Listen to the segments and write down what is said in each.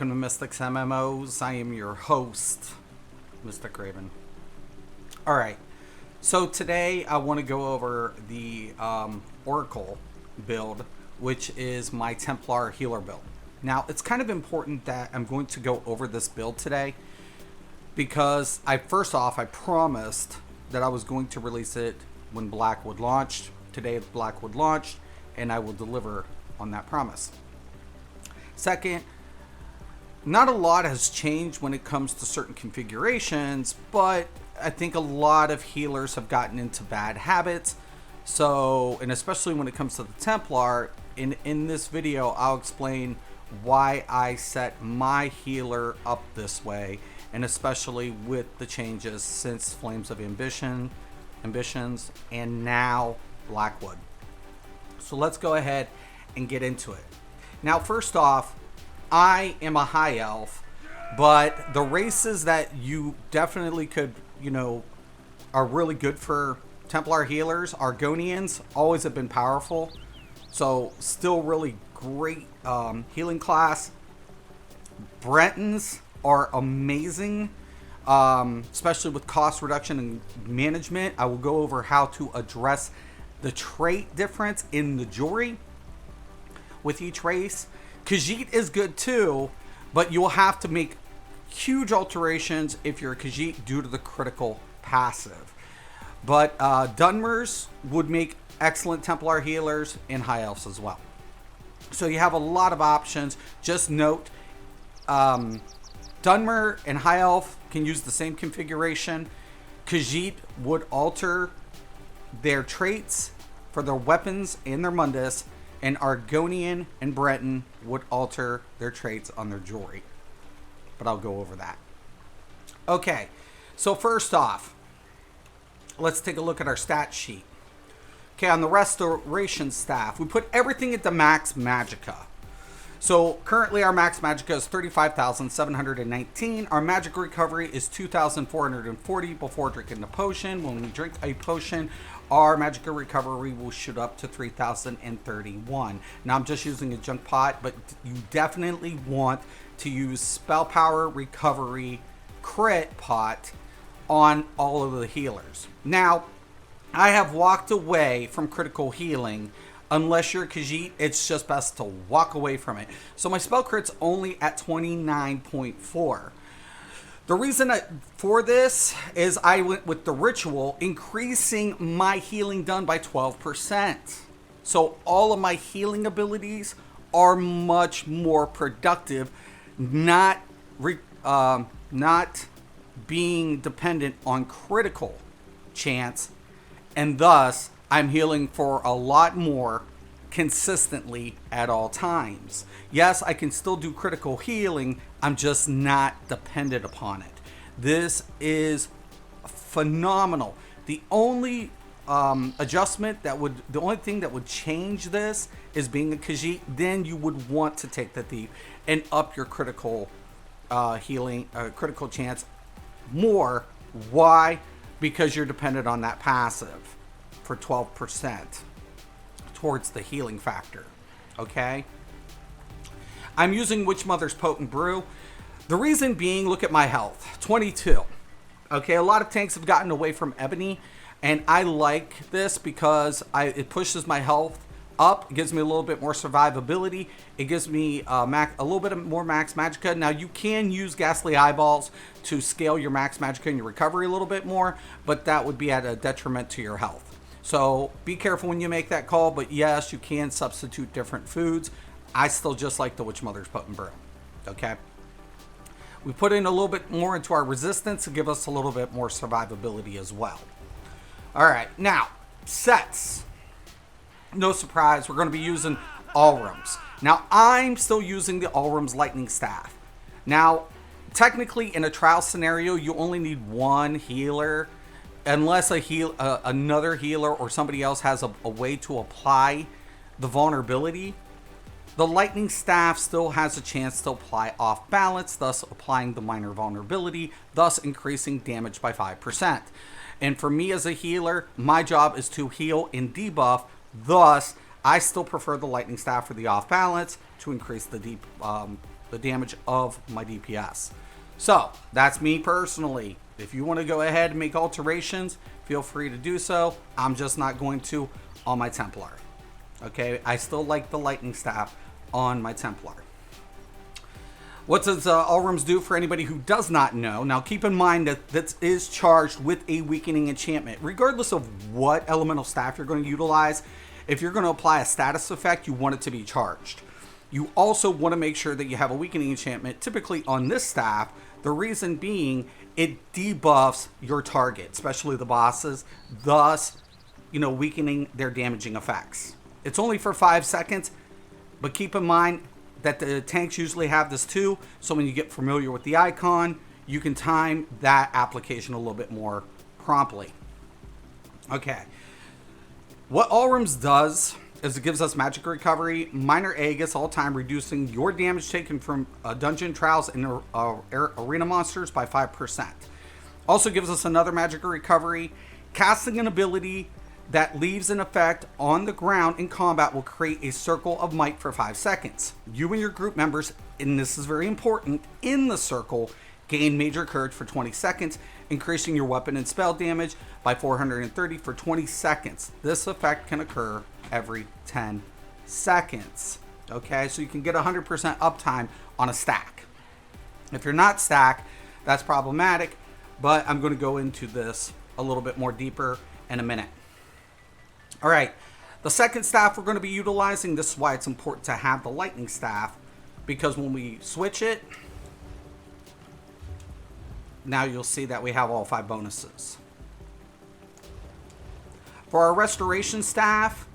welcome to Mistick's MMOs. I am your host, Mistick Raven. Alright, so today I want to go over the Oracle build, which is my Templar Healer build. Now, it's kind of important that I'm going to go over this build today because first off, I promised that I was going to release it when Blackwood launched. Today, Blackwood launched, and I will deliver on that promise. Second, not a lot has changed when it comes to certain configurations, but I think a lot of healers have gotten into bad habits. So, and especially when it comes to the Templar, in this video, I'll explain why I set my healer up this way, and especially with the changes since Flames of Ambitions, and now Blackwood. So let's go ahead and get into it. Now, first off, I am a high elf, but the races that you definitely could, are really good for Templar healers, Argonians, always have been powerful. So still really great healing class. Bretons are amazing, especially with cost reduction and management. I will go over how to address the trait difference in the jewelry with each race. Khajiit is good too, but you will have to make huge alterations if you're a Khajiit due to the critical passive. But Dunmers would make excellent Templar healers and high elves as well. So you have a lot of options. Just note, Dunmer and high elf can use the same configuration. Khajiit would alter their traits for their weapons and their mundus, and Argonian and Breton would alter their traits on their jewelry. But I'll go over that. Okay, so first off, let's take a look at our stat sheet. Okay, on the restoration staff, we put everything into max magicka. So currently our max magicka is 35,719. Our magic recovery is 2,440 before drinking the potion. When we drink a potion, our magic recovery will shoot up to 3,031. Now I'm just using a junk pot, but you definitely want to use spell power recovery crit pot on all of the healers. Now, I have walked away from critical healing. Unless you're Khajiit, it's just best to walk away from it. So my spell crit's only at 29.4. The reason for this is I went with the ritual, increasing my healing done by 12%. So all of my healing abilities are much more productive, not being dependent on critical chance, and thus I'm healing for a lot more consistently at all times. Yes, I can still do critical healing. I'm just not dependent upon it. This is phenomenal. The only adjustment the only thing that would change this is being a Khajiit. Then you would want to take the thief and up your critical healing, critical chance more. Why? Because you're dependent on that passive for 12% towards the healing factor. Okay, I'm using Witch Mother's Potent Brew. The reason being, look at my health, 22. Okay, a lot of tanks have gotten away from Ebony, and I like this because it pushes my health up. It gives me a little bit more survivability. It gives me a little bit more max magicka. Now, you can use Ghastly Eyeballs to scale your max magicka and your recovery a little bit more, but that would be at a detriment to your health. So be careful when you make that call, but yes, you can substitute different foods. I still just like the Witch Mother's Potent Brew. Okay. We put in a little bit more into our resistance to give us a little bit more survivability as well. All right, now, sets. No surprise, we're going to be using Alrum's. Now, I'm still using the Alrum's Lightning Staff. Now, technically, in a trial scenario, you only need one healer, unless another healer or somebody else has a way to apply the vulnerability. The Lightning Staff still has a chance to apply off balance, thus applying the minor vulnerability, thus increasing damage by 5%. And for me as a healer, my job is to heal and debuff, thus I still prefer the Lightning Staff for the off balance to increase the the damage of my DPS. So that's me personally. If you want to go ahead and make alterations, feel free to do so. I'm just not going to on my Templar. Okay, I still like the lightning staff on my Templar. What does Allrooms do for anybody who does not know? Now keep in mind that this is charged with a weakening enchantment. Regardless of what elemental staff you're going to utilize, if you're going to apply a status effect, you want it to be charged. You also want to make sure that you have a weakening enchantment, typically on this staff. The reason being, it debuffs your target, especially the bosses, thus, weakening their damaging effects. It's only for 5 seconds, but keep in mind that the tanks usually have this too, so when you get familiar with the icon, you can time that application a little bit more promptly. Okay, what Allrooms does is it gives us magic recovery, minor Aegis all time, reducing your damage taken from dungeon trials and arena monsters by 5%. Also gives us another magic recovery, casting an ability that leaves an effect on the ground in combat will create a circle of might for 5 seconds. You and your group members, and this is very important, in the circle gain major courage for 20 seconds, increasing your weapon and spell damage by 430 for 20 seconds. This effect can occur every 10 seconds. Okay, so you can get 100% uptime on a stack. If you're not stacked, that's problematic, but I'm going to go into this a little bit more deeper in a minute. All right, the second staff we're going to be utilizing, this is why it's important to have the lightning staff, because when we switch it, now you'll see that we have all 5 bonuses. For our restoration staff,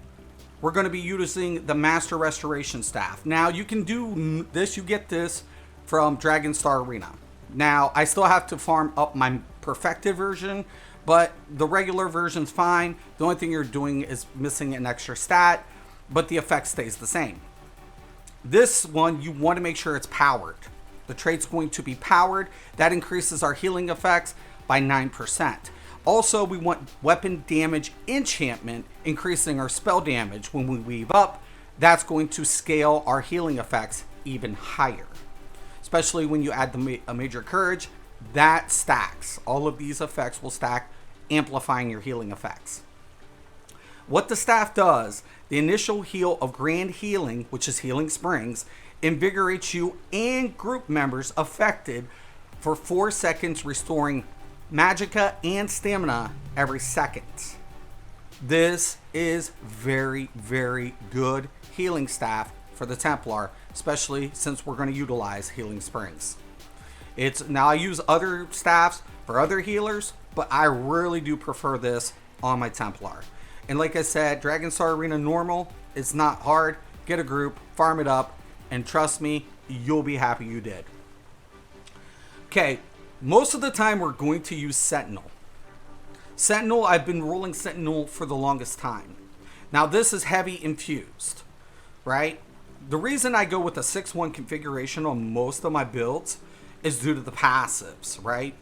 we're going to be using the Master Restoration Staff. Now you can do this, you get this from Dragon Star Arena. Now I still have to farm up my perfected version, but the regular version's fine. The only thing you're doing is missing an extra stat, but the effect stays the same. This one, you want to make sure it's powered. The trait's going to be powered. That increases our healing effects by 9%. Also, we want weapon damage enchantment, increasing our spell damage. When we weave up, that's going to scale our healing effects even higher. Especially when you add a major courage, that stacks. All of these effects will stack, amplifying your healing effects. What the staff does, the initial heal of Grand Healing, which is Healing Springs, invigorates you and group members affected for 4 seconds, restoring magicka and stamina every second. This is very, very good healing staff for the Templar, especially since we're going to utilize Healing Springs. Now I use other staffs for other healers, but I really do prefer this on my Templar. And like I said, Dragon Star Arena normal, it's not hard. Get a group, farm it up, and trust me, you'll be happy you did. Okay, most of the time we're going to use Sentinel. Sentinel, I've been rolling Sentinel for the longest time. Now this is heavy infused, right? The reason I go with a 6-1 configuration on most of my builds is due to the passives, right?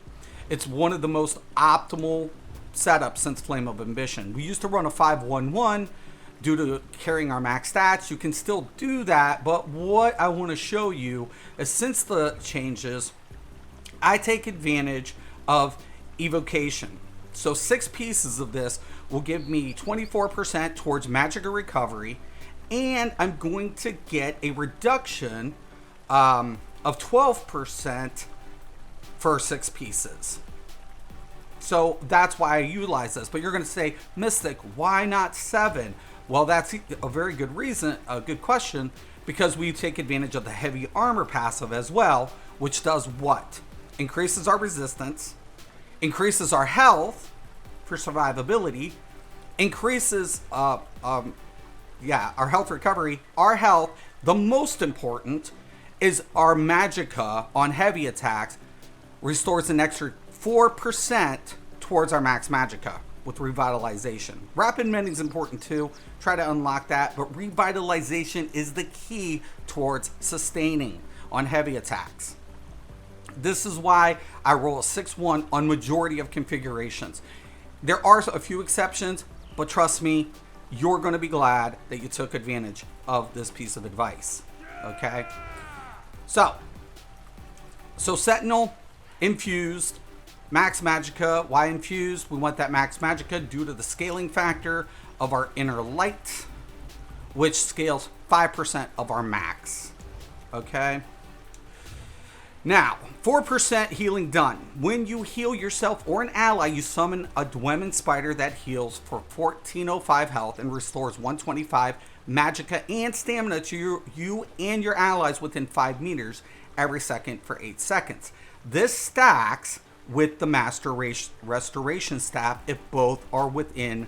It's one of the most optimal setups since Flame of Ambition. We used to run a 5-1-1 due to carrying our max stats. You can still do that, but what I want to show you is since the changes, I take advantage of evocation. So 6 pieces of this will give me 24% towards magicka recovery, and I'm going to get a reduction of 12% for 6 pieces. So that's why I utilize this. But you're going to say, Mistick, why not 7? Well, that's a very good reason, a good question, because we take advantage of the heavy armor passive as well, which does what? Increases our resistance, increases our health for survivability, increases our health recovery, our health. The most important is our magicka on heavy attacks restores an extra 4% towards our max magicka with revitalization. Rapid mending is important too. Try to unlock that, but revitalization is the key towards sustaining on heavy attacks. This is why I roll a 6-1 on majority of configurations. There are a few exceptions, but trust me, you're going to be glad that you took advantage of this piece of advice. Okay? So Sentinel, infused, Max Magicka. Why infused? We want that Max Magicka due to the scaling factor of our inner light, which scales 5% of our max. Okay. Now, 4% healing done. When you heal yourself or an ally, you summon a Dwemin Spider that heals for 1405 health and restores 125 magicka and stamina to you and your allies within 5 meters every second for 8 seconds. This stacks with the Master Restoration Staff if both are within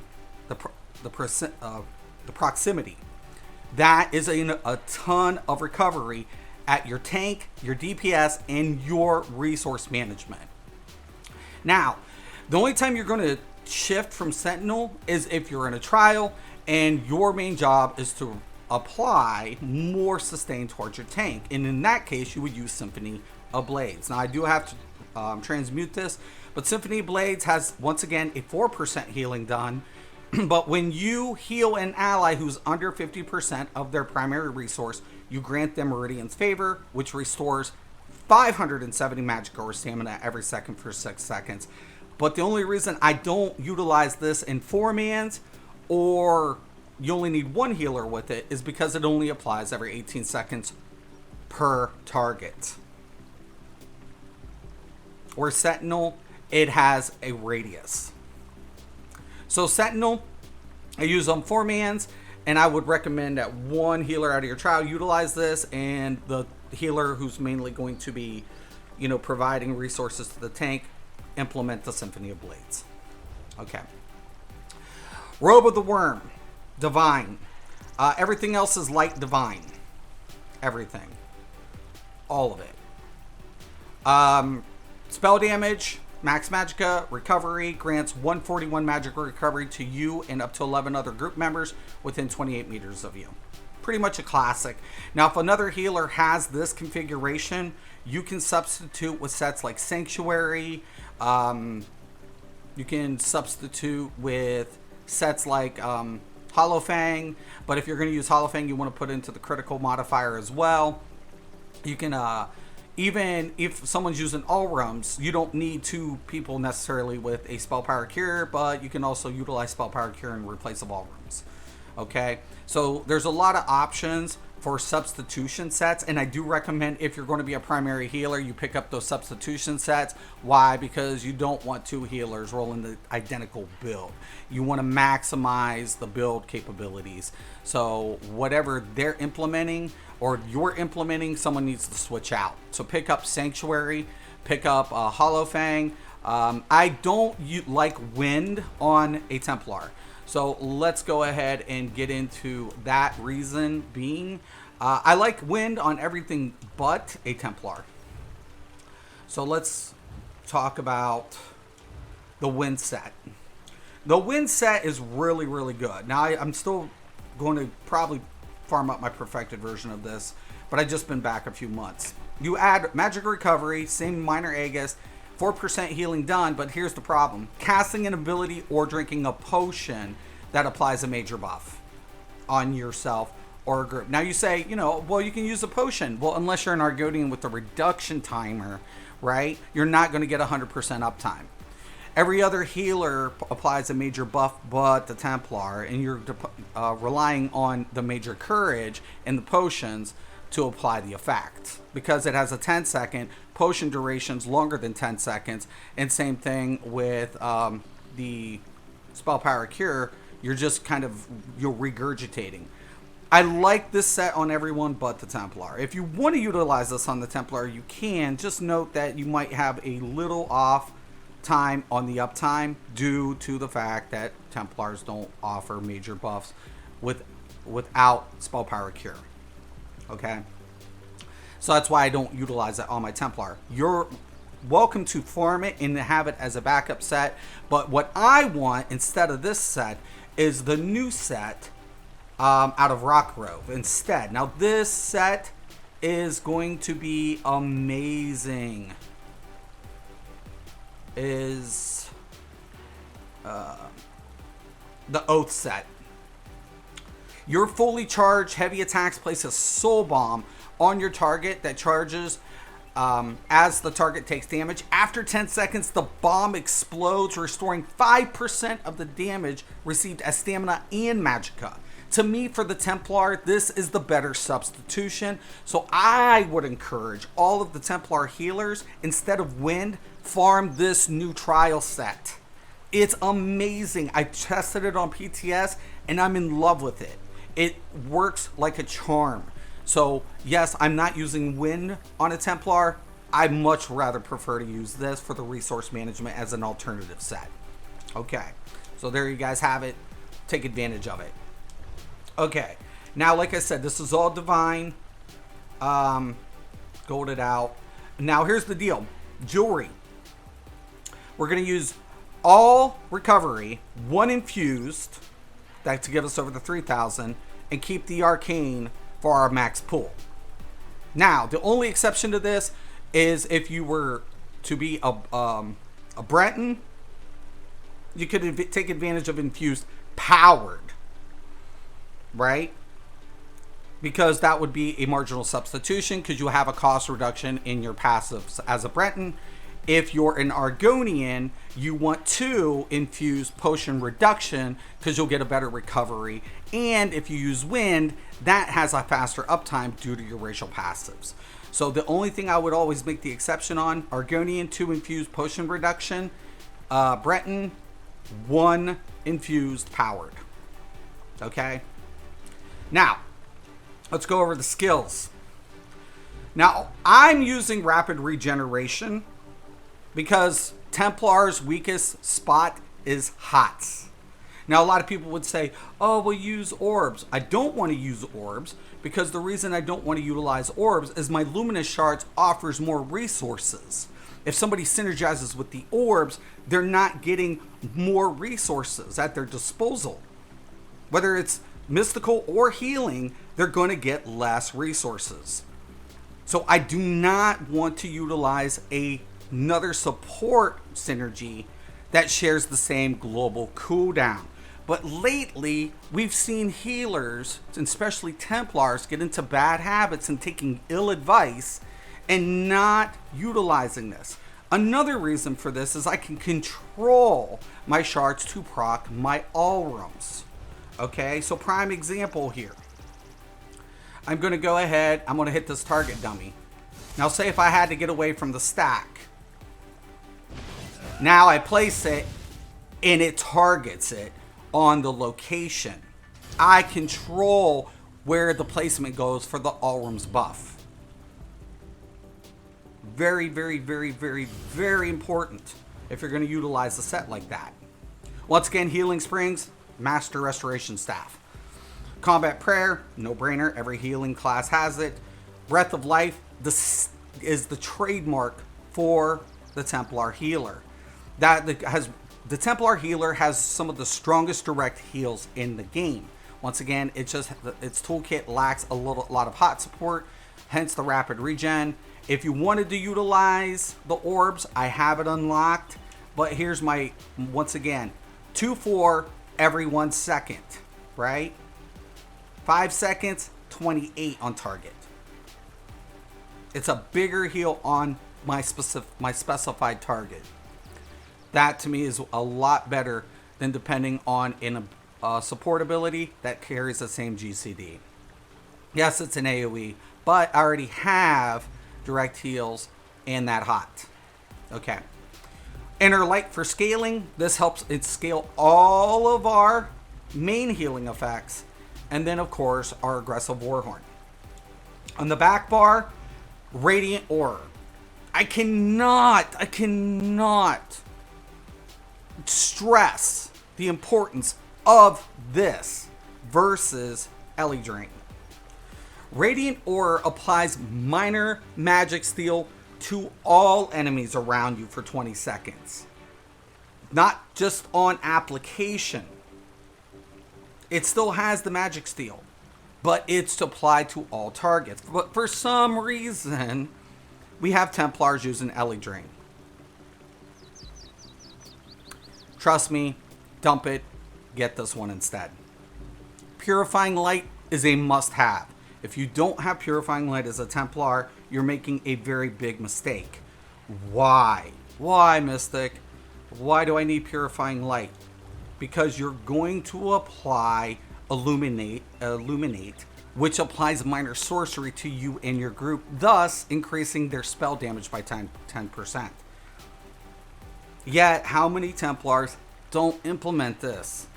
the proximity. That is a ton of recovery at your tank, your DPS, and your resource management. Now, the only time you're going to shift from Sentinel is if you're in a trial and your main job is to apply more sustain towards your tank. And in that case, you would use Symphony of Blades. Now, I do have to transmute this, but Symphony of Blades has, once again, a 4% healing done. But when you heal an ally who's under 50% of their primary resource, you grant them Meridian's Favor, which restores 570 magic or stamina every second for 6 seconds. But the only reason I don't utilize this in 4-mans, or you only need 1 healer with it, is because it only applies every 18 seconds per target. Where Sentinel, it has a radius. So Sentinel, I use on 4-mans, and I would recommend that 1 healer out of your trial utilize this, and the healer who's mainly going to be, providing resources to the tank, implement the Symphony of Blades. Okay. Robe of the Worm, Divine. Everything else is light divine. Everything. All of it. Spell damage, Max Magicka, recovery, grants 141 magical recovery to you and up to 11 other group members within 28 meters of you. Pretty much a classic. Now, if another healer has this configuration, you can substitute with sets like Sanctuary. You can substitute with sets like Hollow Fang. But if you're going to use Hollow Fang, you want to put into the critical modifier as well. You can... even if someone's using all realms, you don't need 2 people necessarily with a spell power cure, but you can also utilize spell power cure in replace of all realms. Okay, so there's a lot of options for substitution sets, and I do recommend if you're going to be a primary healer, you pick up those substitution sets. Why? Because you don't want 2 healers rolling the identical build. You want to maximize the build capabilities. So whatever they're implementing or you're implementing, someone needs to switch out. So pick up Sanctuary, pick up Hollow Fang. I don't like Wind on a Templar. So let's go ahead and get into that reason being. I like Wind on everything but a Templar. So let's talk about the Wind set. The Wind set is really, really good. Now, I'm still going to probably farm up my perfected version of this, but I've just been back a few months. You add magic recovery, same minor Aegis, 4% healing done, but here's the problem. Casting an ability or drinking a potion that applies a major buff on yourself or a group. Now you say, well, you can use a potion. Well, unless you're an Argonian with a reduction timer, right? You're not going to get 100% uptime. Every other healer applies a major buff but the Templar, and you're relying on the major courage and the potions to apply the effect. Because it has a 10-second, potion duration's longer than 10 seconds, and same thing with the spell power cure, you're just you're regurgitating. I like this set on everyone but the Templar. If you want to utilize this on the Templar, you can. Just note that you might have a little off time on the uptime due to the fact that Templars don't offer major buffs without spell power cure. Okay, so that's why I don't utilize it on my Templar. You're welcome to farm it and have it as a backup set, but what I want instead of this set is the new set out of Rockgrove instead. Now this set is going to be amazing. Is the Oath set. Your fully charged heavy attacks places Soul Bomb on your target that charges as the target takes damage. After 10 seconds, the bomb explodes, restoring 5% of the damage received as stamina and magicka. To me, for the Templar, this is the better substitution. So I would encourage all of the Templar healers, instead of wind, farm this new trial set. It's amazing. I tested it on PTS and I'm in love with it. It works like a charm. So yes, I'm not using wind on a Templar. I much rather prefer to use this for the resource management as an alternative set. Okay, so there you guys have it. Take advantage of it. Okay, now like I said, this is all divine. Golded out. Now here's the deal. Jewelry. We're going to use all recovery, 1 infused, that to give us over the 3,000, and keep the arcane for our max pool. Now, the only exception to this is if you were to be a Breton, you could take advantage of infused powered, right? Because that would be a marginal substitution, because you have a cost reduction in your passives as a Breton. If you're an Argonian, you want to infuse potion reduction because you'll get a better recovery. And if you use wind, that has a faster uptime due to your racial passives. So the only thing I would always make the exception on, Argonian 2 infused potion reduction, Breton 1 infused powered. Okay. Now, let's go over the skills. Now, I'm using rapid regeneration because Templar's weakest spot is hots. Now, a lot of people would say, oh, we'll use orbs. I don't want to use orbs because the reason I don't want to utilize orbs is my luminous shards offers more resources. If somebody synergizes with the orbs, they're not getting more resources at their disposal. Whether it's mystical or healing, they're going to get less resources. So I do not want to utilize another support synergy that shares the same global cooldown. But lately, we've seen healers, and especially Templars, get into bad habits and taking ill advice and not utilizing this. Another reason for this is I can control my shards to proc my Alrums. Okay, so prime example here. I'm going to go ahead, I'm going to hit this target dummy. Now say if I had to get away from the stack. Now I place it and it targets it on the location. I control where the placement goes for the Alrum's buff. Very, very, very, very, very important if you're going to utilize a set like that. Once again, Healing Springs, Master Restoration Staff. Combat Prayer, no brainer, every healing class has it. Breath of Life, this is the trademark for the Templar Healer. The Templar Healer has some of the strongest direct heals in the game. Once again, its toolkit lacks a lot of hot support, hence the rapid regen. If you wanted to utilize the orbs, I have it unlocked, but here's my, once again, 2-4 every 1 second, right? 5 seconds, 28 on target. It's a bigger heal on my specified target. That to me is a lot better than depending on a support ability that carries the same GCD. Yes, it's an AoE, but I already have direct heals and that hot. Okay. Inner Light for scaling. This helps it scale all of our main healing effects. And then, of course, our aggressive Warhorn. On the back bar, Radiant Aura. I cannot stress the importance of this versus Ellie Drain. Radiant Aura applies minor magic steal to all enemies around you for 20 seconds. Not just on application. It still has the magic steal, but it's applied to all targets. But for some reason, we have Templars using Ellie Drain. Trust me, dump it, get this one instead. Purifying Light is a must-have. If you don't have Purifying Light as a Templar, you're making a very big mistake. Why? Why, Mystic? Why do I need Purifying Light? Because you're going to apply Illuminate, which applies minor sorcery to you and your group, thus increasing their spell damage by 10%. Yet, how many Templars don't implement this?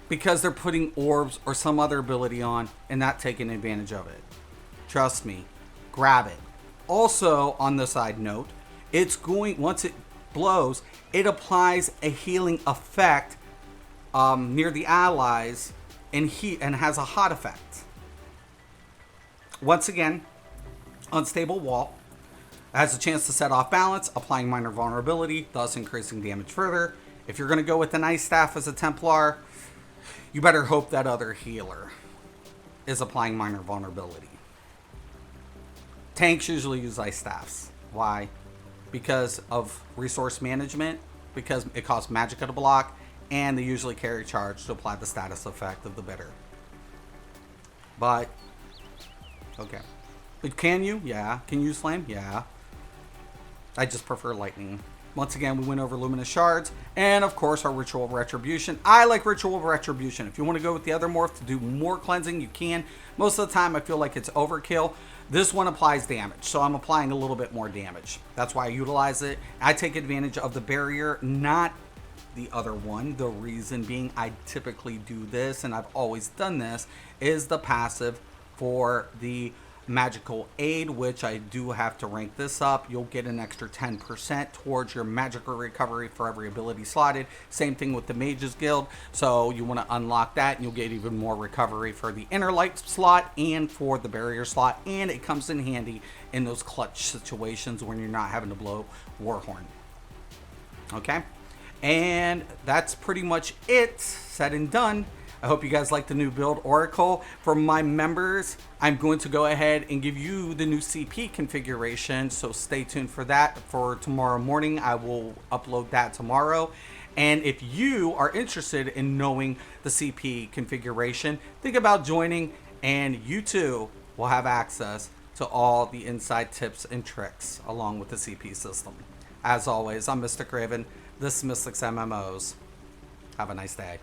Because they're putting orbs or some other ability on and not taking advantage of it. Trust me, grab it. Also, on the side note, it's going, once it blows, it applies a healing effect near the allies and has a hot effect. Once again, unstable wall. Has a chance to set off balance, applying minor vulnerability, thus increasing damage further. If you're going to go with an Ice Staff as a Templar, you better hope that other healer is applying minor vulnerability. Tanks usually use Ice Staffs. Why? Because of resource management, because it costs Magicka to block, and they usually carry charge to apply the status effect of the bitter. But, okay. But can you? Yeah. Can you use Flame? Yeah. I just prefer Lightning. Once again, we went over Luminous Shards, and of course our Ritual of Retribution. I like Ritual of Retribution. If you want to go with the other morph to do more cleansing, you can. Most of the time, I feel like it's overkill. This one applies damage, so I'm applying a little bit more damage. That's why I utilize it. I take advantage of the barrier, not the other one. The reason being I typically do this, and I've always done this, is the passive for the Magical Aid, which I do have to rank this up. You'll get an extra 10% towards your magical recovery for every ability slotted. Same thing with the Mages Guild. So you want to unlock that and you'll get even more recovery for the Inner Light slot and for the barrier slot. And it comes in handy in those clutch situations when you're not having to blow Warhorn. Okay? And that's pretty much it. Said and done. I hope you guys like the new build Oracle. For my members, I'm going to go ahead and give you the new CP configuration, so stay tuned for that for tomorrow morning. I will upload that tomorrow. And if you are interested in knowing the CP configuration, think about joining, and you too will have access to all the inside tips and tricks along with the CP system. As always, I'm Mistick Raven. This is Mistick's MMOs. Have a nice day.